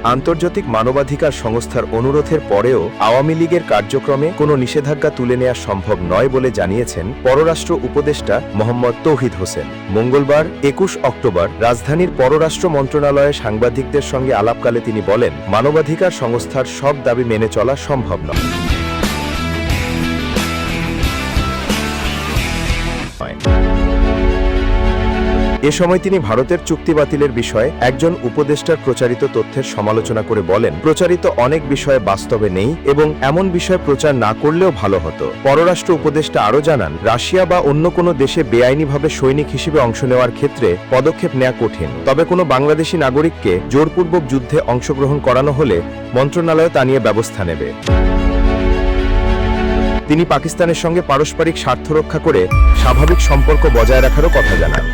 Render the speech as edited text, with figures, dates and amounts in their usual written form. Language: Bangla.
আন্তর্জাতিক মানবাধিকার সংস্থার অনুরোধের পরেও আওয়ামী লীগের কার্যক্রমে কোনো নিষেধাজ্ঞা তুলে নেওয়া সম্ভব নয় বলে জানিয়েছেন পররাষ্ট্র উপদেষ্টা মোহাম্মদ তৌহিদ হোসেন। মঙ্গলবার ২১ অক্টোবর রাজধানীর পররাষ্ট্র মন্ত্রণালয়ে সাংবাদিকদের সঙ্গে আলাপকালে তিনি বলেন, মানবাধিকার সংস্থার সব দাবি মেনে চলা সম্ভব নয়। এ সময় তিনি ভারতের চুক্তি বাতিলের বিষয়ে একজন উপদেষ্টার প্রচারিত তথ্যের সমালোচনা করে বলেন, প্রচারিত অনেক বিষয়ে বাস্তবে নেই এবং এমন বিষয় প্রচার না করলেও ভালো হতো। পররাষ্ট্র উপদেষ্টা আরও জানান, রাশিয়া বা অন্য কোনো দেশে বেআইনিভাবে সৈনিক হিসেবে অংশ নেওয়ার ক্ষেত্রে পদক্ষেপ নেওয়া কঠিন, তবে কোনো বাংলাদেশি নাগরিককে জোরপূর্বক যুদ্ধে অংশগ্রহণ করানো হলে মন্ত্রণালয় তা নিয়ে ব্যবস্থা নেবে। তিনি পাকিস্তানের সঙ্গে পারস্পরিক স্বার্থ রক্ষা করে স্বাভাবিক সম্পর্ক বজায় রাখারও কথা জানান।